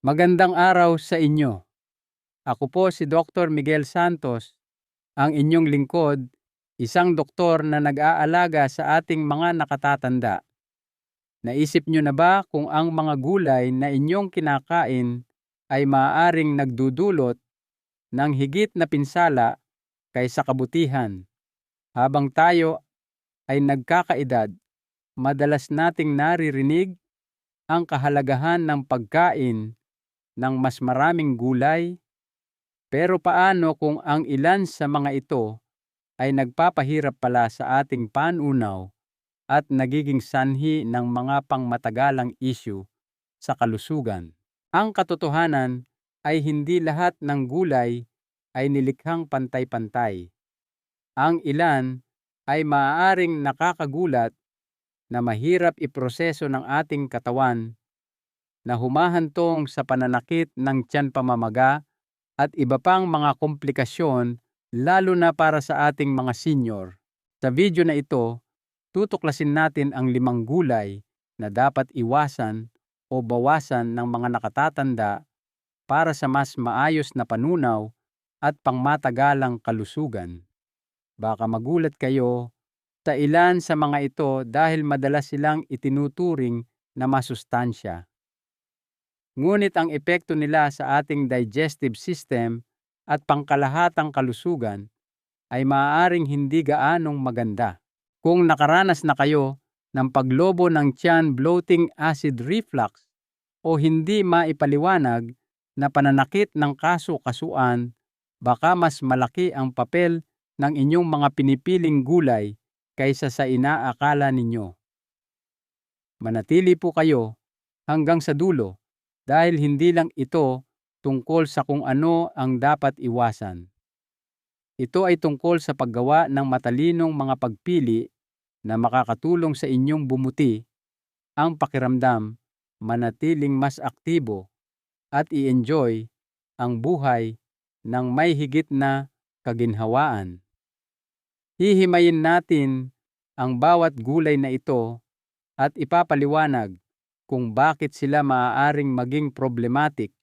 Magandang araw sa inyo. Ako po si Dr. Miguel Santos, ang inyong lingkod, isang doktor na nag-aalaga sa ating mga nakatatanda. Naisip nyo na ba kung ang mga gulay na inyong kinakain ay maaaring nagdudulot ng higit na pinsala kaysa kabutihan? Habang tayo ay nagkakaedad, madalas nating naririnig ang kahalagahan ng pagkain ng mas maraming gulay. Pero paano kung ang ilan sa mga ito ay nagpapahirap pala sa ating panunaw at nagiging sanhi ng mga pangmatagalang issue sa kalusugan? Ang katotohanan ay hindi lahat ng gulay ay nilikhang pantay-pantay. Ang ilan ay maaaring nakakagulat na mahirap iproseso ng ating katawan, na humahantong sa pananakit ng tiyan pamamaga at iba pang mga komplikasyon, lalo na para sa ating mga senior. Sa video na ito, tutuklasin natin ang 5 gulay na dapat iwasan o bawasan ng mga nakatatanda para sa mas maayos na panunaw at pangmatagalang kalusugan. Baka magulat kayo sa ilan sa mga ito dahil madalas silang itinuturing na masustansya. Ngunit ang epekto nila sa ating digestive system at pangkalahatang kalusugan ay maaaring hindi gaanong maganda. Kung nakaranas na kayo ng paglobo ng tiyan, bloating, acid reflux, o hindi maipaliwanag na pananakit ng kaso-kasuan, baka mas malaki ang papel ng inyong mga pinipiling gulay kaysa sa inaakala ninyo. Manatili po kayo hanggang sa dulo dahil hindi lang ito tungkol sa kung ano ang dapat iwasan. Ito ay tungkol sa paggawa ng matalinong mga pagpili na makakatulong sa inyong bumuti ang pakiramdam, manatiling mas aktibo, at i-enjoy ang buhay ng may higit na kaginhawaan. Hihimayin natin ang bawat gulay na ito at ipapaliwanag kung bakit sila maaaring maging problematic,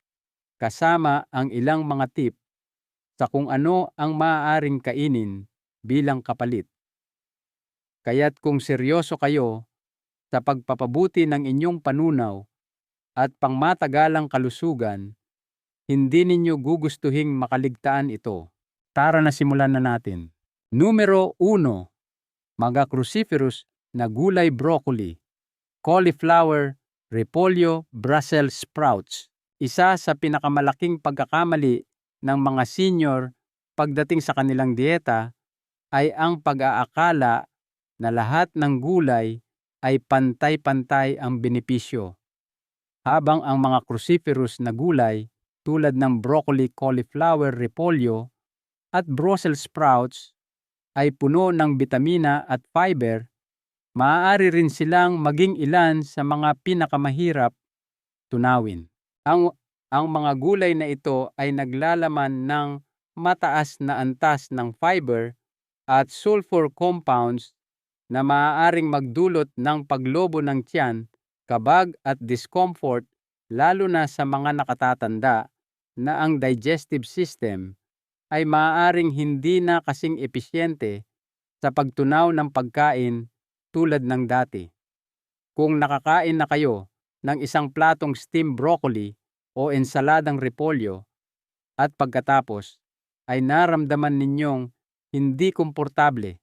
kasama ang ilang mga tip sa kung ano ang maaaring kainin bilang kapalit. Kaya't kung seryoso kayo sa pagpapabuti ng inyong panunaw at pangmatagalang kalusugan, hindi ninyo gugustuhing makaligtaan ito. Tara na, simulan na natin. Numero 1, mga cruciferous na gulay: broccoli, cauliflower, repolyo, Brussels sprouts. Isa sa pinakamalaking pagkakamali ng mga senior pagdating sa kanilang dieta ay ang pag-aakala na lahat ng gulay ay pantay-pantay ang benepisyo. Habang ang mga cruciferous na gulay tulad ng broccoli, cauliflower, repolyo, at Brussels sprouts ay puno ng bitamina at fiber, maaari rin silang maging ilan sa mga pinakamahirap tunawin. Ang mga gulay na ito ay naglalaman ng mataas na antas ng fiber at sulfur compounds na maaaring magdulot ng paglobo ng tiyan, kabag at discomfort, lalo na sa mga nakatatanda na ang digestive system ay maaaring hindi na kasing episyente sa pagtunaw ng pagkain tulad ng dati. Kung nakakain na kayo ng isang platong steamed broccoli o ensaladang repolyo at pagkatapos ay naramdaman ninyong hindi komportable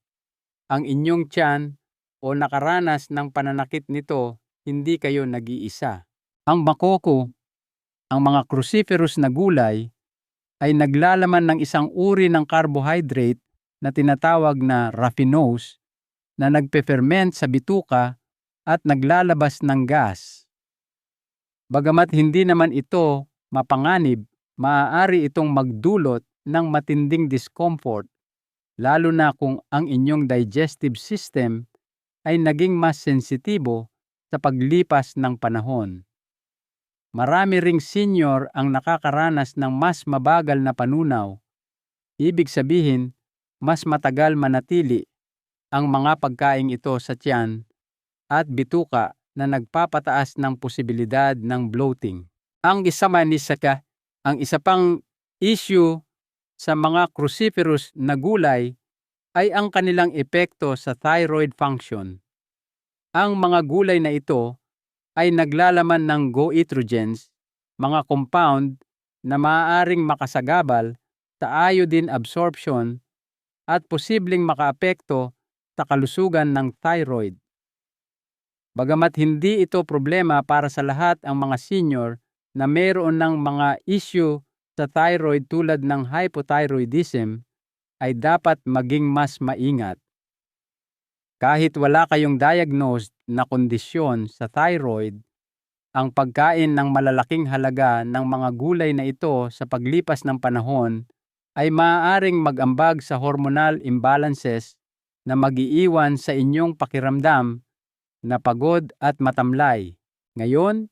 ang inyong tiyan o nakaranas ng pananakit nito, hindi kayo nag-iisa. Ang makoko, ang mga cruciferous na gulay, ay naglalaman ng isang uri ng carbohydrate na tinatawag na raffinose na nagpe-ferment sa bituka at naglalabas ng gas. Bagamat hindi naman ito mapanganib, maaari itong magdulot ng matinding discomfort, lalo na kung ang inyong digestive system ay naging mas sensitibo sa paglipas ng panahon. Marami ring senior ang nakakaranas ng mas mabagal na panunaw. Ibig sabihin, mas matagal manatili ang mga pagkaing ito sa tiyan at bituka na nagpapataas ng posibilidad ng bloating. Ang isa pang issue sa mga cruciferous na gulay ay ang kanilang epekto sa thyroid function. Ang mga gulay na ito ay naglalaman ng goitrogens, mga compound na maaaring makasagabal sa iodine absorption at posibleng makaapekto sa kalusugan ng thyroid. Bagamat hindi ito problema para sa lahat ang mga senior na mayroon ng mga issue sa thyroid tulad ng hypothyroidism, ay dapat maging mas maingat. Kahit wala kayong diagnosed na kondisyon sa thyroid, ang pagkain ng malalaking halaga ng mga gulay na ito sa paglipas ng panahon ay maaaring mag-ambag sa hormonal imbalances na mag-iiwan sa inyong pakiramdam na pagod at matamlay. Ngayon,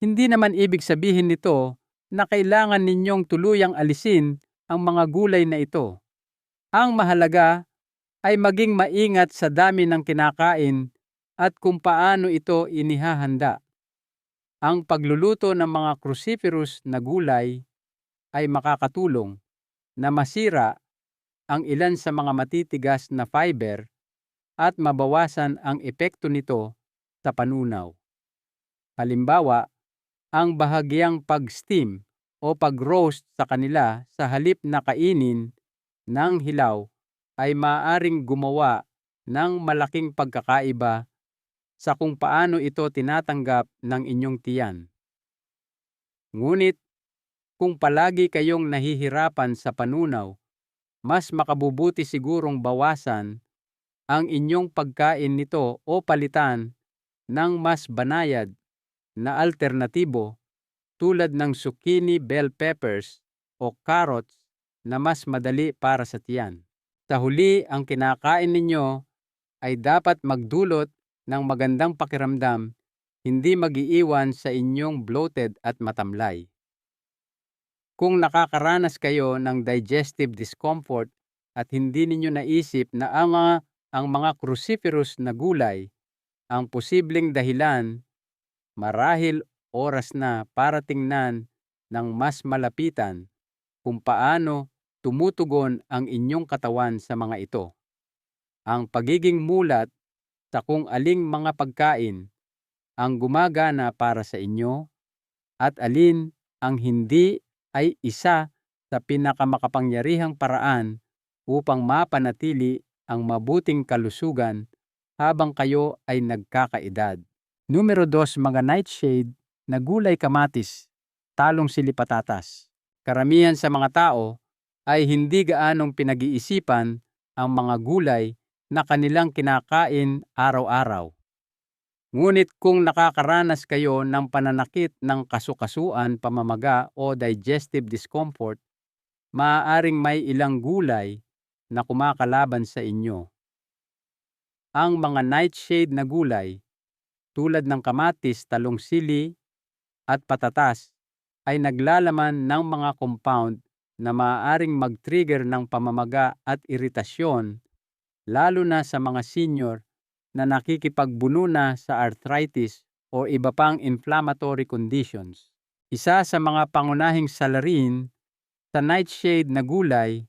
hindi naman ibig sabihin nito na kailangan ninyong tuluyang alisin ang mga gulay na ito. Ang mahalaga ay maging maingat sa dami ng kinakain at kung paano ito inihahanda. Ang pagluluto ng mga cruciferous na gulay ay makakatulong na masira ang ilan sa mga matitigas na fiber at mabawasan ang epekto nito sa panunaw. Halimbawa, ang bahagyang pag-steam o pag-roast sa kanila sa halip na kainin ng hilaw ay maaaring gumawa ng malaking pagkakaiba sa kung paano ito tinatanggap ng inyong tiyan. Ngunit, kung palagi kayong nahihirapan sa panunaw, mas makabubuti sigurong bawasan ang inyong pagkain nito o palitan ng mas banayad na alternatibo tulad ng zucchini bell peppers o carrots na mas madali para sa tiyan. Sa huli, ang kinakain ninyo ay dapat magdulot ng magandang pakiramdam, hindi mag-iiwan sa inyong bloated at matamlay. Kung nakakaranas kayo ng digestive discomfort at hindi ninyo naisip na ang mga cruciferous na gulay ang posibleng dahilan, marahil oras na para tingnan ng mas malapitan kung paano tumutugon ang inyong katawan sa mga ito. Ang pagiging mulat sa kung aling mga pagkain ang gumagana para sa inyo at alin ang hindi ay isa sa pinakamakapangyarihang paraan upang mapanatili ang mabuting kalusugan habang kayo ay nagkakaedad. Numero 2, mga nightshade na gulay kamatis, talong sili patatas. Karamihan sa mga tao ay hindi gaanong pinag-iisipan ang mga gulay na kanilang kinakain araw-araw. Ngunit kung nakakaranas kayo ng pananakit ng kasukasuan, pamamaga o digestive discomfort, maaaring may ilang gulay na kumakalaban sa inyo. Ang mga nightshade na gulay tulad ng kamatis, talong sili at patatas ay naglalaman ng mga compound na maaaring mag-trigger ng pamamaga at iritasyon, lalo na sa mga senior na nakikipagbuno na sa arthritis o iba pang inflammatory conditions. Isa sa mga pangunahing salarin sa nightshade na gulay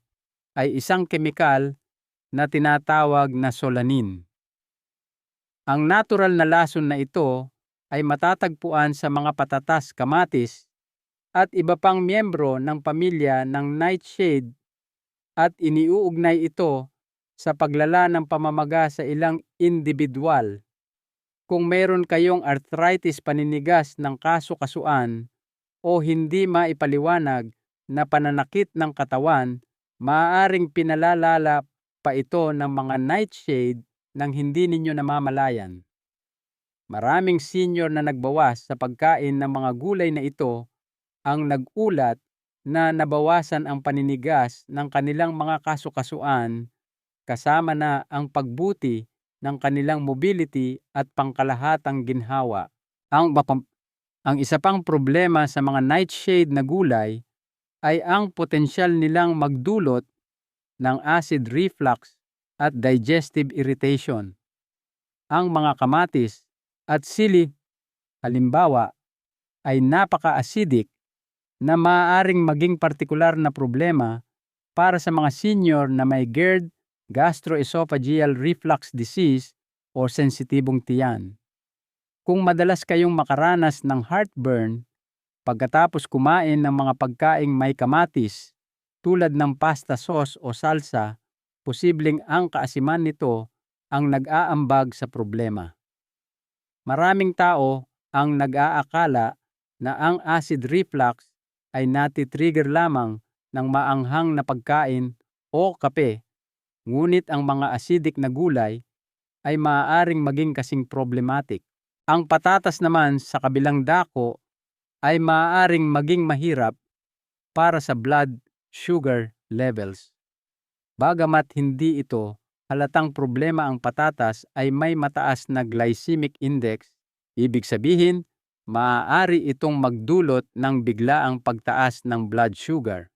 ay isang kemikal na tinatawag na solanin. Ang natural na lason na ito ay matatagpuan sa mga patatas, kamatis at iba pang miyembro ng pamilya ng nightshade at iniuugnay ito sa paglala ng pamamaga sa ilang individual. Kung meron kayong arthritis, paninigas ng kasukasuan o hindi maipaliwanag na pananakit ng katawan, maaaring pinalalala pa ito ng mga nightshade nang hindi ninyo namamalayan. Maraming senior na nagbawas sa pagkain ng mga gulay na ito ang nag-ulat na nabawasan ang paninigas ng kanilang mga kasukasuan kasama na ang pagbuti ng kanilang mobility at pangkalahatang ginhawa. Ang isa pang problema sa mga nightshade na gulay ay ang potensyal nilang magdulot ng acid reflux at digestive irritation. Ang mga kamatis at sili, halimbawa, ay napaka-acidic na maaaring maging partikular na problema para sa mga senior na may GERD, gastroesophageal reflux disease o sensitibong tiyan. Kung madalas kayong makaranas ng heartburn pagkatapos kumain ng mga pagkaing may kamatis tulad ng pasta sauce o salsa, posibleng ang kaasiman nito ang nag-aambag sa problema. Maraming tao ang nag-aakala na ang acid reflux ay natitrigger lamang ng maanghang na pagkain o kape, ngunit ang mga acidic na gulay ay maaaring maging kasing problematic. Ang patatas naman sa kabilang dako ay maaaring maging mahirap para sa blood sugar levels. Bagamat hindi ito halatang problema, ang patatas ay may mataas na glycemic index, ibig sabihin, maaari itong magdulot ng biglaang pagtaas ng blood sugar.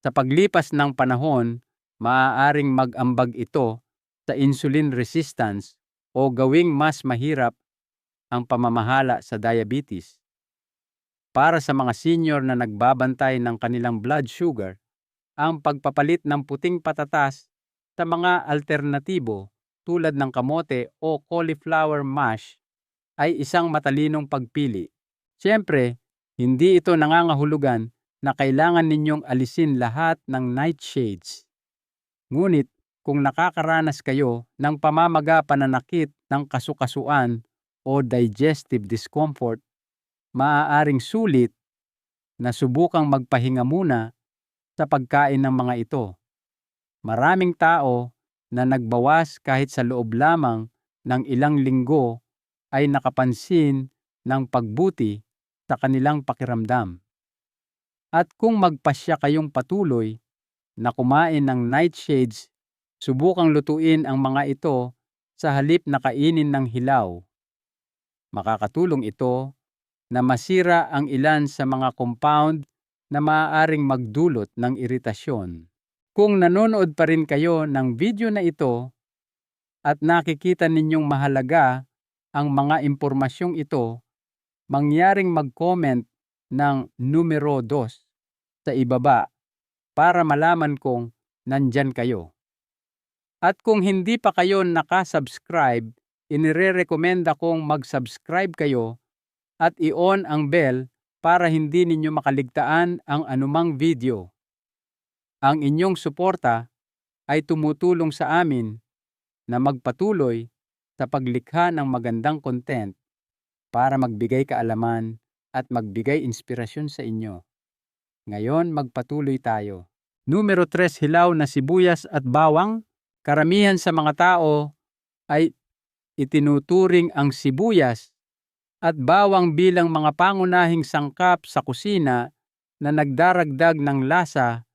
Sa paglipas ng panahon, maaaring mag-ambag ito sa insulin resistance o gawing mas mahirap ang pamamahala sa diabetes. Para sa mga senior na nagbabantay ng kanilang blood sugar, ang pagpapalit ng puting patatas sa mga alternatibo tulad ng kamote o cauliflower mash ay isang matalinong pagpili. Siyempre, hindi ito nangangahulugan na kailangan ninyong alisin lahat ng nightshades. Ngunit kung nakakaranas kayo ng pamamaga, pananakit ng kasukasuan o digestive discomfort, maaaring sulit na subukang magpahinga muna sa pagkain ng mga ito. Maraming tao na nagbawas kahit sa loob lamang ng ilang linggo ay nakapansin ng pagbuti sa kanilang pakiramdam. At kung magpasya kayong patuloy na kumain ng nightshades, subukang lutuin ang mga ito sa halip na kainin ng hilaw. Makakatulong ito na masira ang ilan sa mga compound na maaaring magdulot ng iritasyon. Kung nanonood pa rin kayo ng video na ito at nakikita ninyong mahalaga ang mga impormasyong ito, mangyaring mag-comment ng numero 2 sa ibaba para malaman kong nandyan kayo. At kung hindi pa kayo nakasubscribe, inirerekomenda kong mag-subscribe kayo at i-on ang bell para hindi ninyo makaligtaan ang anumang video. Ang inyong suporta ay tumutulong sa amin na magpatuloy sa paglikha ng magandang content para magbigay kaalaman at magbigay inspirasyon sa inyo. Ngayon, magpatuloy tayo. Numero 3, hilaw na sibuyas at bawang. Karamihan sa mga tao ay itinuturing ang sibuyas at bawang bilang mga pangunahing sangkap sa kusina na nagdaragdag ng lasa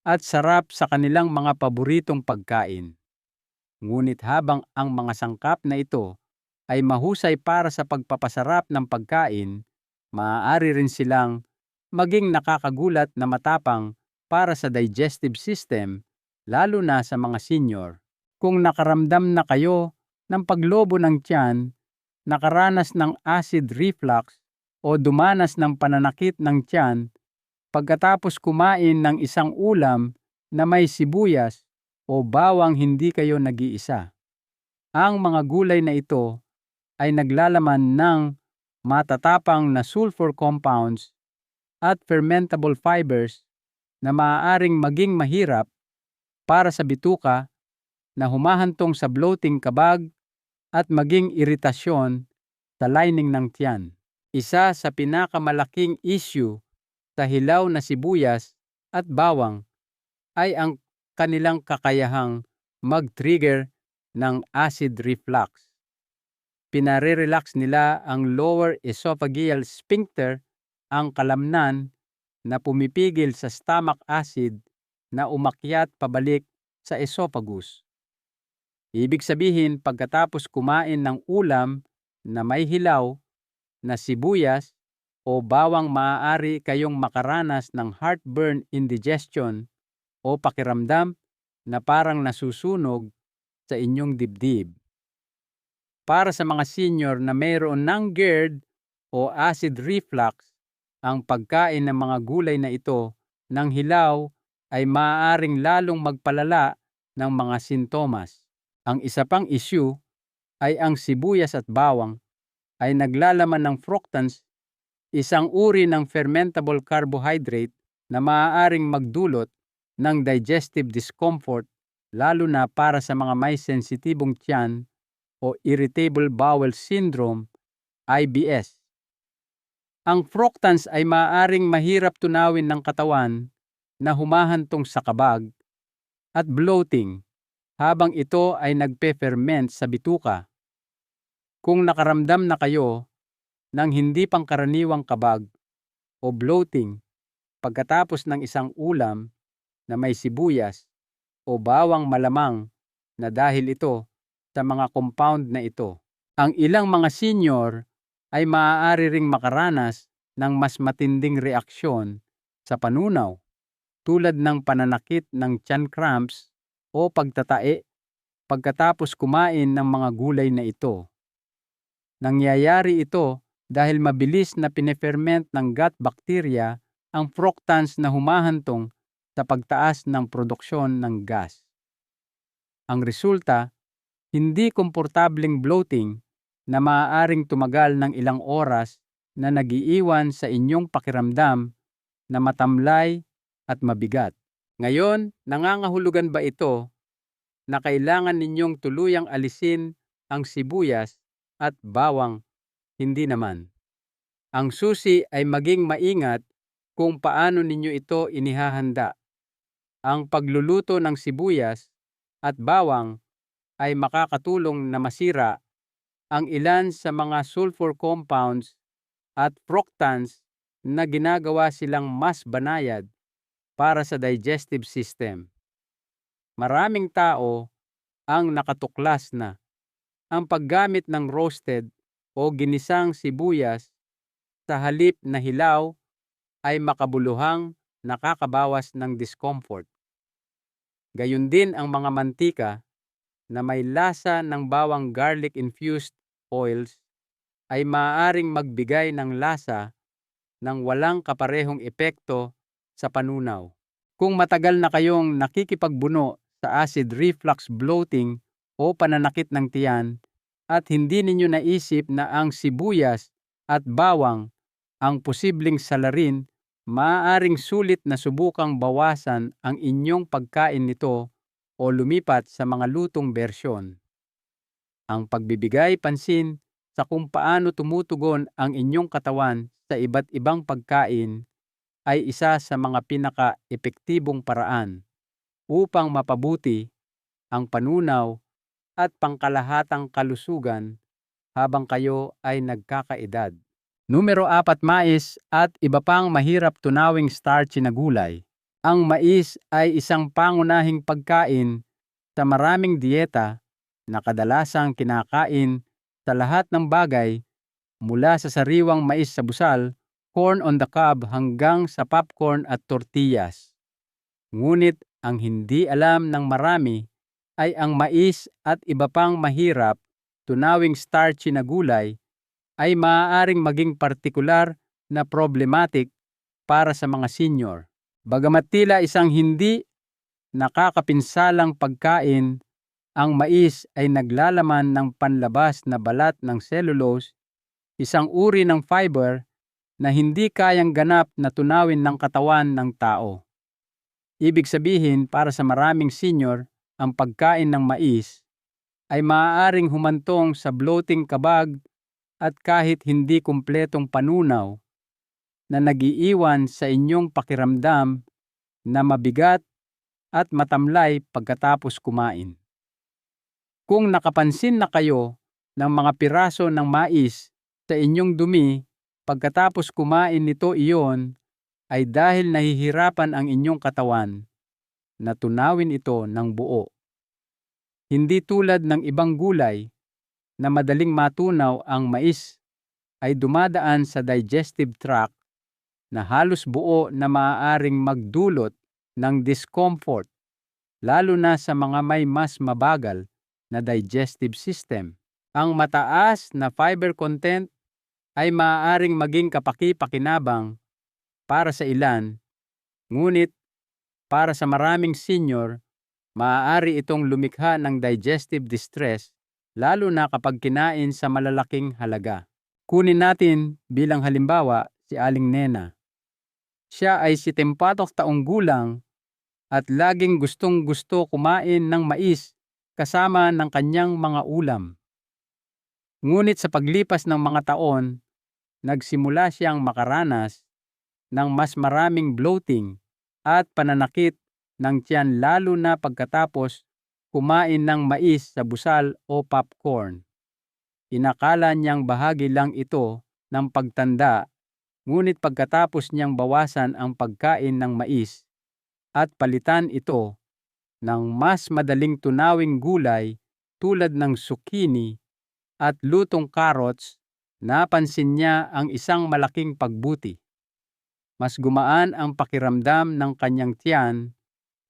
at sarap sa kanilang mga paboritong pagkain. Ngunit habang ang mga sangkap na ito ay mahusay para sa pagpapasarap ng pagkain, maaari rin silang maging nakakagulat na matapang para sa digestive system, lalo na sa mga senior. Kung nakaramdam na kayo ng paglobo ng tiyan, nakaranas ng acid reflux o dumanas ng pananakit ng tiyan pagkatapos kumain ng isang ulam na may sibuyas o bawang, hindi kayo nag-iisa. Ang mga gulay na ito ay naglalaman ng matatapang na sulfur compounds at fermentable fibers na maaaring maging mahirap para sa bituka, na humahantong sa bloating, kabag at maging iritasyon sa lining ng tiyan. Isa sa pinakamalaking issue sa hilaw na sibuyas at bawang ay ang kanilang kakayahang mag-trigger ng acid reflux. Pinare-relax nila ang lower esophageal sphincter, ang kalamnan na pumipigil sa stomach acid na umakyat pabalik sa esophagus. Ibig sabihin, pagkatapos kumain ng ulam na may hilaw na sibuyas o bawang, maaari kayong makaranas ng heartburn, indigestion o pakiramdam na parang nasusunog sa inyong dibdib. Para sa mga senior na mayroon ng GERD o acid reflux, ang pagkain ng mga gulay na ito ng hilaw ay maaaring lalong magpalala ng mga sintomas. Ang isa pang issue ay ang sibuyas at bawang ay naglalaman ng fructans, isang uri ng fermentable carbohydrate na maaaring magdulot ng digestive discomfort lalo na para sa mga may sensitibong tiyan o irritable bowel syndrome, IBS. Ang fructans ay maaaring mahirap tunawin ng katawan na humahantong sa kabag at bloating habang ito ay nagpe-ferment sa bituka. Kung nakaramdam na kayo ng hindi pangkaraniwang kabag o bloating pagkatapos ng isang ulam na may sibuyas o bawang, malamang na dahil ito sa mga compound na ito. Ang ilang mga senior ay maaari ring makaranas ng mas matinding reaksyon sa panunaw tulad ng pananakit ng tiyan cramps o pagtatae pagkatapos kumain ng mga gulay na ito. Nangyayari ito dahil mabilis na pineferment ng gut bacteria ang fructans na humahantong sa pagtaas ng produksyon ng gas. Ang resulta, hindi komportableng bloating na maaaring tumagal ng ilang oras na nagiiwan sa inyong pakiramdam na matamlay at mabigat. Ngayon, nangangahulugan ba ito na kailangan ninyong tuluyang alisin ang sibuyas at bawang? Hindi naman. Ang susi ay maging maingat kung paano ninyo ito inihahanda. Ang pagluluto ng sibuyas at bawang ay makakatulong na masira ang ilan sa mga sulfur compounds at fructans na ginagawa silang mas banayad para sa digestive system. Maraming tao ang nakatuklas na ang paggamit ng roasted o ginisang sibuyas sa halip na hilaw ay makabuluhang nakakabawas ng discomfort. Gayun din ang mga mantika na may lasa ng bawang, garlic-infused oils ay maaaring magbigay ng lasa ng walang kaparehong epekto sa panunaw. Kung matagal na kayong nakikipagbuno sa acid reflux, bloating o pananakit ng tiyan at hindi ninyo naisip na ang sibuyas at bawang ang posibleng salarin, maaaring sulit na subukang bawasan ang inyong pagkain nito o lumipat sa mga lutong bersyon. Ang pagbibigay pansin sa kung paano tumutugon ang inyong katawan sa iba't ibang pagkain ay isa sa mga pinaka-epektibong paraan upang mapabuti ang panunaw at pangkalahatang kalusugan habang kayo ay nagkakaedad. Numero 4, mais at iba pang mahirap tunawing starchy na gulay. Ang mais ay isang pangunahing pagkain sa maraming dieta na kadalasang kinakain sa lahat ng bagay mula sa sariwang mais sa busal, corn on the cob hanggang sa popcorn at tortillas. Ngunit ang hindi alam ng marami ay ang mais at iba pang mahirap tunawing starchy na gulay ay maaaring maging partikular na problematic para sa mga senior. Bagamat tila isang hindi nakakapinsalang pagkain, ang mais ay naglalaman ng panlabas na balat ng cellulose, isang uri ng fiber na hindi kayang ganap na tunawin ng katawan ng tao. Ibig sabihin, para sa maraming senior, ang pagkain ng mais ay maaaring humantong sa bloating kabag at kahit hindi kumpletong panunaw na nagiiwan sa inyong pakiramdam na mabigat at matamlay pagkatapos kumain. Kung nakapansin na kayo ng mga piraso ng mais sa inyong dumi pagkatapos kumain nito, iyon ay dahil nahihirapan ang inyong katawan na tunawin ito ng buo. Hindi tulad ng ibang gulay na madaling matunaw, ang mais ay dumadaan sa digestive tract na halos buo na maaaring magdulot ng discomfort, lalo na sa mga may mas mabagal na digestive system. Ang mataas na fiber content ay maaaring maging kapaki-pakinabang para sa ilan, ngunit para sa maraming senior, maaari itong lumikha ng digestive distress lalo na kapag kinain sa malalaking halaga. Kunin natin bilang halimbawa si Aling Nena. Siya ay 70 taong gulang at laging gustong-gusto kumain ng mais kasama ng kanyang mga ulam. Ngunit sa paglipas ng mga taon, nagsimula siyang makaranas ng mas maraming bloating at pananakit ng tiyan lalo na pagkatapos kumain ng mais sa busal o popcorn. Inakala niyang bahagi lang ito ng pagtanda, ngunit pagkatapos niyang bawasan ang pagkain ng mais at palitan ito ng mas madaling tunawing gulay tulad ng zucchini at lutong carrots, napansin niya ang isang malaking pagbuti. Mas gumaan ang pakiramdam ng kanyang tiyan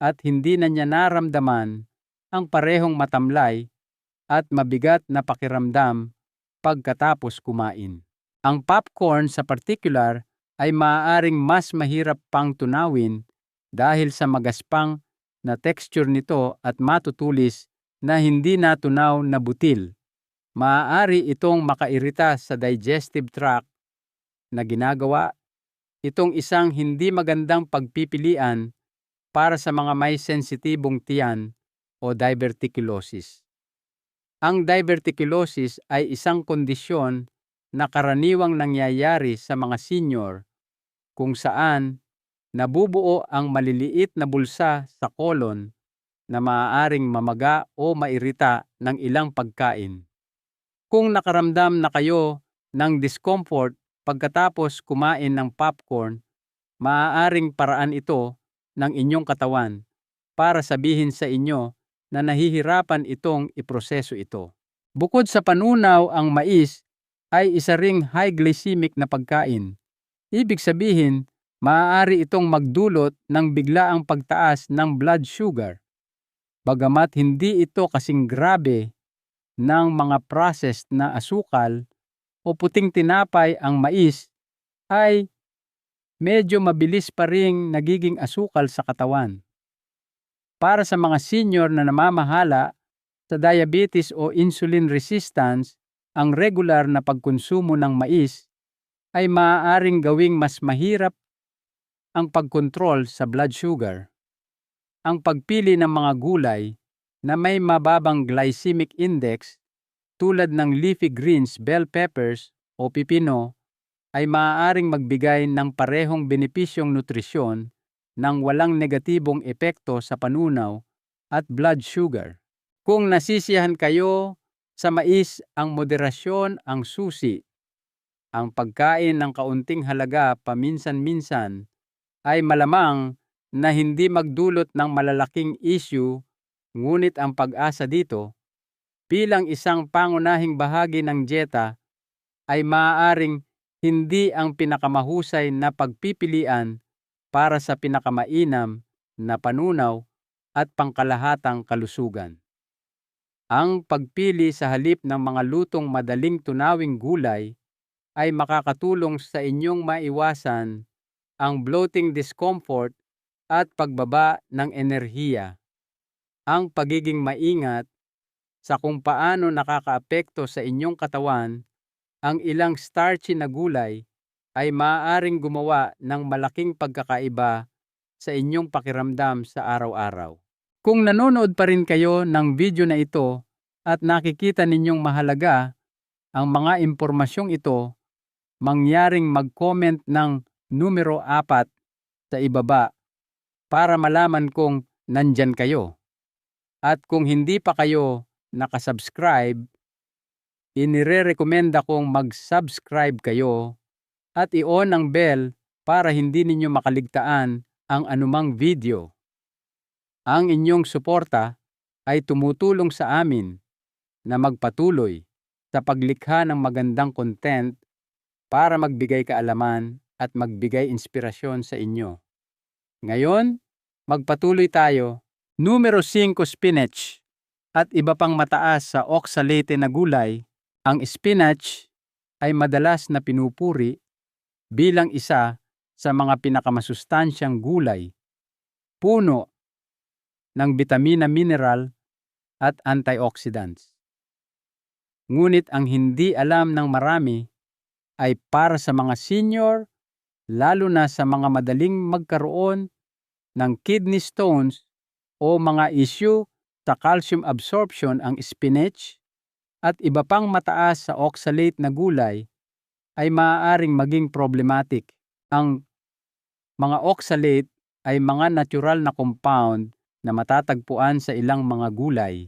at hindi na niya naramdaman ang parehong matamlay at mabigat na pakiramdam pagkatapos kumain. Ang popcorn sa particular ay maaaring mas mahirap pang tunawin dahil sa magaspang na texture nito at matutulis na hindi natunaw na butil. Maaari itong makairita sa digestive tract na ginagawa itong isang hindi magandang pagpipilian para sa mga may sensitibong tiyan o diverticulosis. Ang diverticulosis ay isang kondisyon na karaniwang nangyayari sa mga senior kung saan nabubuo ang maliliit na bulsa sa kolon na maaaring mamaga o mairita ng ilang pagkain. Kung nakaramdam na kayo ng discomfort pagkatapos kumain ng popcorn, maaaring paraan ito ng inyong katawan para sabihin sa inyo na nahihirapan itong iproseso ito. Bukod sa panunaw, ang mais ay isa ring high glycemic na pagkain. Ibig sabihin, maaari itong magdulot ng biglaang pagtaas ng blood sugar. Bagamat hindi ito kasing grabe ng mga processed na asukal o puting tinapay, ang mais ay medyo mabilis pa ring nagiging asukal sa katawan. Para sa mga senior na namamahala sa diabetes o insulin resistance, ang regular na pagkonsumo ng mais ay maaaring gawing mas mahirap ang pagkontrol sa blood sugar. Ang pagpili ng mga gulay na may mababang glycemic index tulad ng leafy greens, bell peppers o pipino ay maaaring magbigay ng parehong benepisyong nutrisyon nang walang negatibong epekto sa panunaw at blood sugar. Kung nasisiyahan kayo sa mais, ang moderasyon ang susi. Ang pagkain ng kaunting halaga paminsan-minsan ay malamang na hindi magdulot ng malalaking issue, ngunit ang pag-asa dito bilang isang pangunahing bahagi ng dieta ay maaaring hindi ang pinakamahusay na pagpipilian para sa pinakamainam na panunaw at pangkalahatang kalusugan. Ang pagpili sa halip ng mga lutong madaling tunawing gulay ay makakatulong sa inyong maiwasan ang bloating discomfort at pagbaba ng enerhiya. Ang pagiging maingat sa kung paano nakakaapekto sa inyong katawan ang ilang starchy na gulay ay maaaring gumawa ng malaking pagkakaiba sa inyong pakiramdam sa araw-araw. Kung nanonood pa rin kayo ng video na ito at nakikita ninyong mahalaga ang mga impormasyong ito, mangyaring mag-comment ng numero 4 sa ibaba para malaman kung nandyan kayo. At kung hindi pa kayo nakasubscribe, inirerekomenda kong mag-subscribe kayo at i-on ang bell para hindi ninyo makaligtaan ang anumang video. Ang inyong suporta ay tumutulong sa amin na magpatuloy sa paglikha ng magandang content para magbigay kaalaman at magbigay inspirasyon sa inyo. Ngayon, magpatuloy tayo. Numero 5, spinach. At iba pang mataas sa oxalate na gulay, ang spinach ay madalas na pinupuri bilang isa sa mga pinakamasustansyang gulay, puno ng bitamina, mineral at antioxidants. Ngunit ang hindi alam ng marami ay para sa mga senior, lalo na sa mga madaling magkaroon ng kidney stones o mga issue sa calcium absorption, ang spinach at iba pang mataas sa oxalate na gulay ay maaaring maging problematic. Ang mga oxalate ay mga natural na compound na matatagpuan sa ilang mga gulay.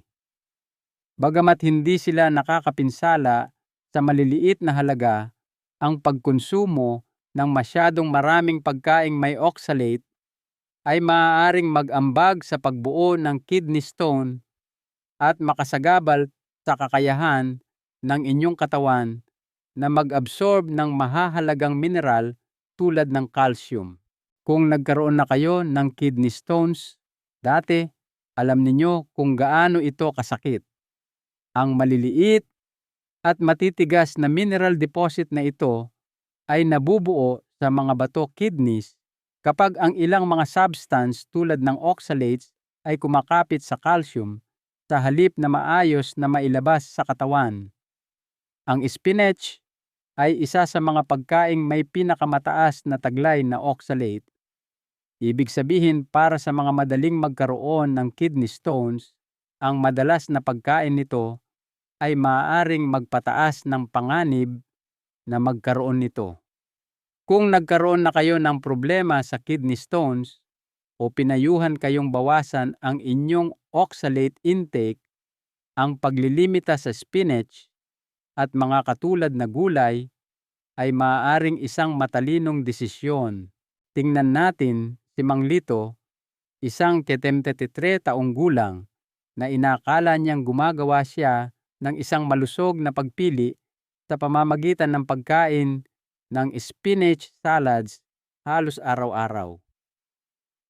Bagamat hindi sila nakakapinsala sa maliliit na halaga, ang pagkonsumo ng masyadong maraming pagkaing may oxalate ay maaaring mag-ambag sa pagbuo ng kidney stone at makasagabal sa kakayahan ng inyong katawan na mag-absorb ng mahahalagang mineral tulad ng calcium. Kung nagkaroon na kayo ng kidney stones dati, alam ninyo kung gaano ito kasakit. Ang maliliit at matitigas na mineral deposit na ito ay nabubuo sa mga bato kidneys kapag ang ilang mga substance tulad ng oxalates ay kumakapit sa calcium sa halip na maayos na mailabas sa katawan. Ang spinach ay isa sa mga pagkaing may pinakamataas na taglay na oxalate. Ibig sabihin, para sa mga madaling magkaroon ng kidney stones, ang madalas na pagkain nito ay maaaring magpataas ng panganib na magkaroon nito. Kung nagkaroon na kayo ng problema sa kidney stones o pinayuhan kayong bawasan ang inyong oxalate intake, ang paglilimita sa spinach at mga katulad na gulay ay maaaring isang matalinong desisyon. Tingnan natin si Mang Lito, isang 73 taong gulang na inakala niyang gumagawa siya ng isang malusog na pagpili sa pamamagitan ng pagkain ng spinach salads halos araw-araw.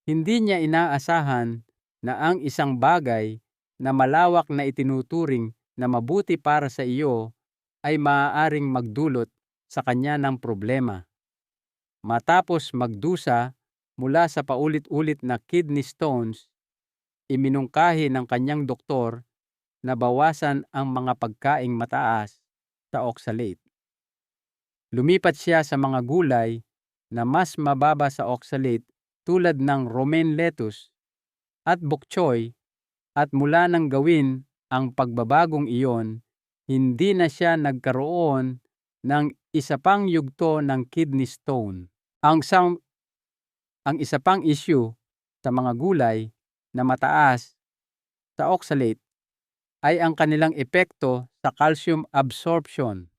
Hindi niya inaasahan na ang isang bagay na malawak na itinuturing na mabuti para sa iyo ay maaaring magdulot sa kanya ng problema. Matapos magdusa mula sa paulit-ulit na kidney stones, iminungkahi ng kanyang doktor na bawasan ang mga pagkaing mataas sa oxalate. Lumipat siya sa mga gulay na mas mababa sa oxalate tulad ng romaine lettuce at bok choy, at mula nang gawin ang pagbabagong iyon, hindi na siya nagkaroon ng isa pang yugto ng kidney stone. Ang isa pang issue sa mga gulay na mataas sa oxalate ay ang kanilang epekto sa calcium absorption.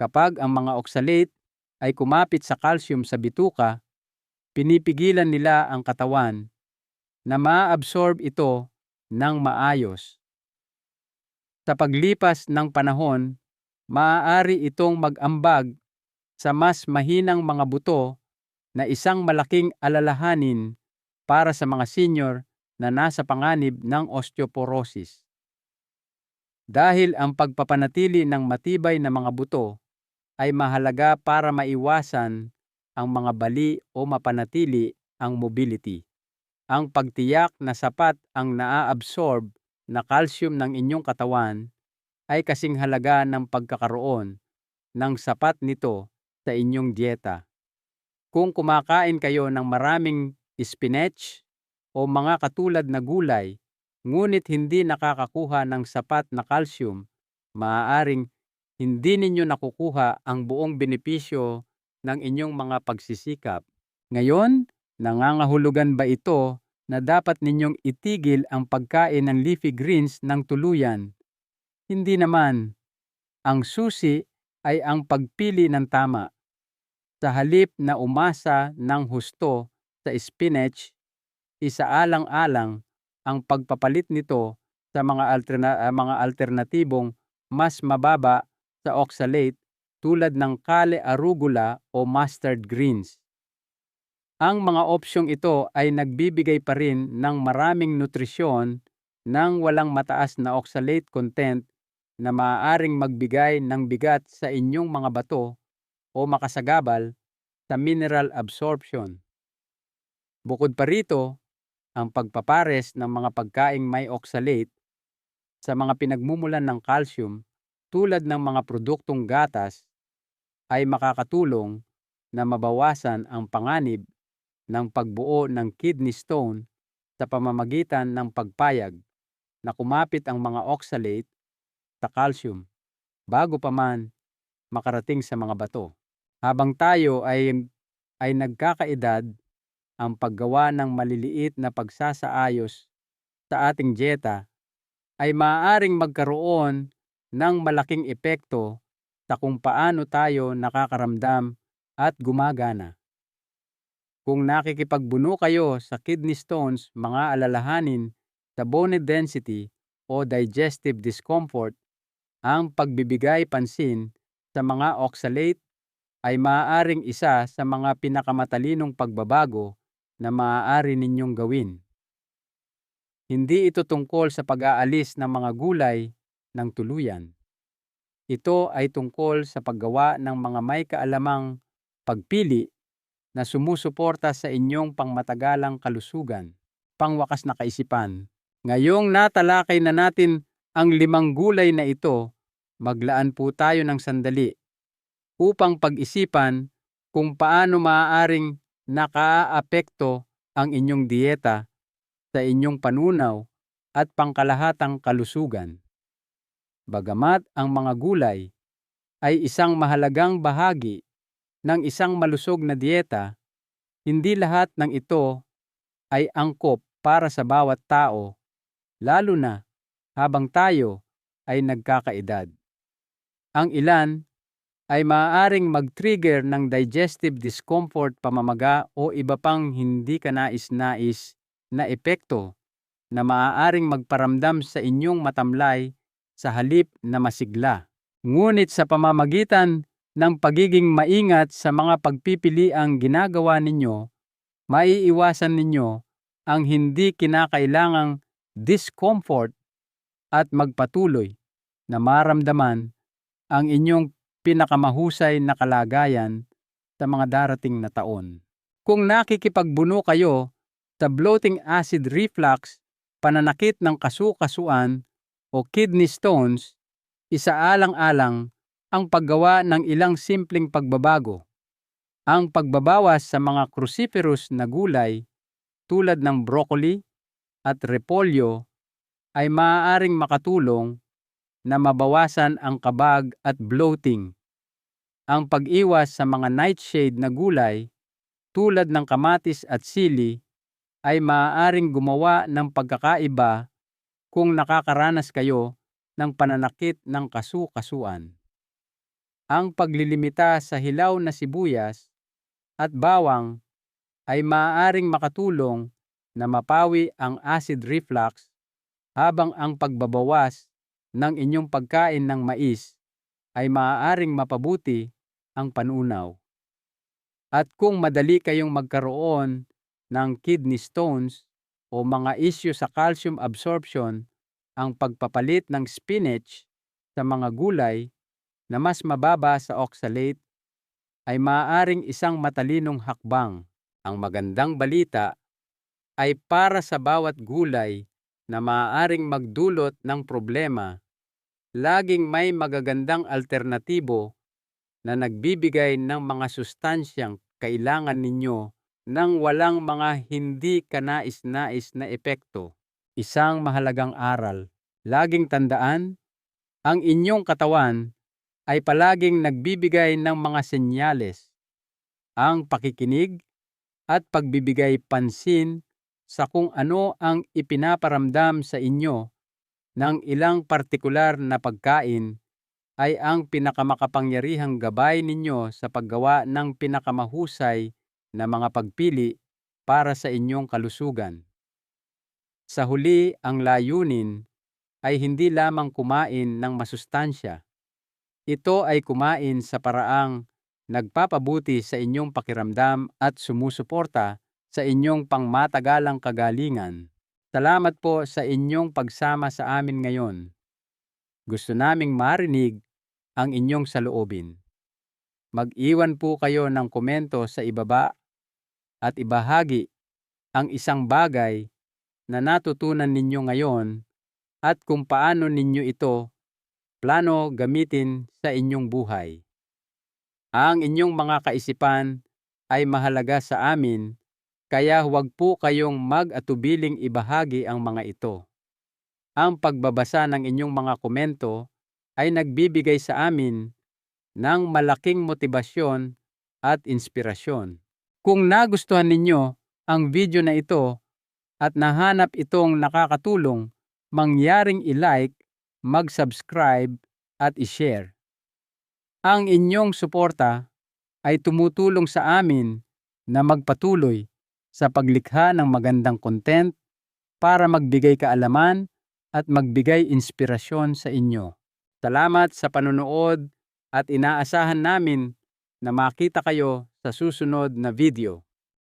Kapag ang mga oxalate ay kumapit sa calcium sa bituka, pinipigilan nila ang katawan na ma-absorb ito ng maayos. Sa paglipas ng panahon, maaari itong mag-ambag sa mas mahinang mga buto na isang malaking alalahanin para sa mga senior na nasa panganib ng osteoporosis. Dahil ang pagpapanatili ng matibay na mga buto ay mahalaga para maiwasan ang mga bali o mapanatili ang mobility. Ang pagtiyak na sapat ang naa-absorb na calcium ng inyong katawan ay kasing halaga ng pagkakaroon ng sapat nito sa inyong dieta. Kung kumakain kayo ng maraming spinach o mga katulad na gulay, ngunit hindi nakakakuha ng sapat na calcium, maaaring hindi ninyo nakukuha ang buong benepisyo ng inyong mga pagsisikap. Ngayon, nangangahulugan ba ito na dapat ninyong itigil ang pagkain ng leafy greens ng tuluyan? Hindi naman. Ang susi ay ang pagpili ng tama. Sa halip na umasa ng husto sa spinach, isaalang-alang ang pagpapalit nito sa mga alternatibong mas mababa sa oxalate tulad ng kale arugula o mustard greens. Ang mga opsyong ito ay nagbibigay pa rin ng maraming nutrisyon nang walang mataas na oxalate content na maaaring magbigay ng bigat sa inyong mga bato o makasagabal sa mineral absorption. Bukod pa rito, ang pagpapares ng mga pagkaing may oxalate sa mga pinagmumulan ng calcium tulad ng mga produktong gatas ay makakatulong na mabawasan ang panganib ng pagbuo ng kidney stone sa pamamagitan ng pagpayag na kumapit ang mga oxalate sa calcium bago pa man makarating sa mga bato. Habang tayo ay nagkakaedad, ang paggawa ng maliliit na pagsasaayos sa ating dieta ay maaaring magkaroon ng malaking epekto sa kung paano tayo nakakaramdam at gumagana. Kung nakikipagbuno kayo sa kidney stones, mga alalahanin sa bone density o digestive discomfort, ang pagbibigay pansin sa mga oxalate ay maaaring isa sa mga pinakamatalinong pagbabago na maaari ninyong gawin. Hindi ito tungkol sa pag-aalis ng mga gulay ng tuluyan. Ito ay tungkol sa paggawa ng mga may kaalamang pagpili na sumusuporta sa inyong pangmatagalang kalusugan, pangwakas na kaisipan. Ngayong natalakay na natin ang 5 gulay na ito, maglaan po tayo ng sandali upang pag-isipan kung paano maaaring nakaapekto ang inyong dieta sa inyong panunaw at pangkalahatang kalusugan. Bagamat ang mga gulay ay isang mahalagang bahagi ng isang malusog na dieta, hindi lahat ng ito ay angkop para sa bawat tao, lalo na habang tayo ay nagkakaedad. Ang ilan ay maaaring mag-trigger ng digestive discomfort, pamamaga o iba pang hindi kanais-nais na epekto na maaaring magparamdam sa inyong matamlay sa halip na masigla. Ngunit sa pamamagitan ng pagiging maingat sa mga pagpipiliang ginagawa ninyo, maiiwasan ninyo ang hindi kinakailangang discomfort at magpatuloy na maramdaman ang inyong pinakamahusay na kalagayan sa mga darating na taon. Kung nakikipagbuno kayo sa bloating acid reflux, pananakit ng kasukasuan o kidney stones, isaalang-alang ang paggawa ng ilang simpleng pagbabago. Ang pagbabawas sa mga cruciferous na gulay tulad ng broccoli at repolyo ay maaaring makatulong na mabawasan ang kabag at bloating. Ang pag-iwas sa mga nightshade na gulay tulad ng kamatis at sili ay maaaring gumawa ng pagkakaiba kung nakakaranas kayo ng pananakit ng kasukasuan. Ang paglilimita sa hilaw na sibuyas at bawang ay maaaring makatulong na mapawi ang acid reflux, habang ang pagbabawas ng inyong pagkain ng mais ay maaaring mapabuti ang panunaw. At kung madali kayong magkaroon ng kidney stones o mga issue sa calcium absorption, ang pagpapalit ng spinach sa mga gulay na mas mababa sa oxalate ay maaaring isang matalinong hakbang. Ang magandang balita ay para sa bawat gulay na maaaring magdulot ng problema, laging may magagandang alternatibo na nagbibigay ng mga sustansyang kailangan ninyo nang walang mga hindi kanais-nais na epekto. Isang mahalagang aral, laging tandaan, ang inyong katawan ay palaging nagbibigay ng mga senyales. Ang pakikinig at pagbibigay pansin sa kung ano ang ipinaparamdam sa inyo ng ilang partikular na pagkain ay ang pinakamakapangyarihang gabay ninyo sa paggawa ng pinakamahusay na mga pagpili para sa inyong kalusugan. Sa huli, ang layunin ay hindi lamang kumain ng masustansya. Ito ay kumain sa paraang nagpapabuti sa inyong pakiramdam at sumusuporta sa inyong pangmatagalang kagalingan. Salamat po sa inyong pagsama sa amin ngayon. Gusto naming marinig ang inyong saloobin. Mag-iwan po kayo ng komento sa ibaba at ibahagi ang isang bagay na natutunan ninyo ngayon at kung paano ninyo ito plano gamitin sa inyong buhay. Ang inyong mga kaisipan ay mahalaga sa amin, kaya huwag po kayong mag-atubiling ibahagi ang mga ito. Ang pagbabasa ng inyong mga komento ay nagbibigay sa amin ng malaking motibasyon at inspirasyon. Kung nagustuhan ninyo ang video na ito at nahanap itong nakakatulong, mangyaring i-like, mag-subscribe at i-share. Ang inyong suporta ay tumutulong sa amin na magpatuloy sa paglikha ng magandang content para magbigay kaalaman at magbigay inspirasyon sa inyo. Salamat sa panonood at inaasahan namin na makita kayo sa susunod na video.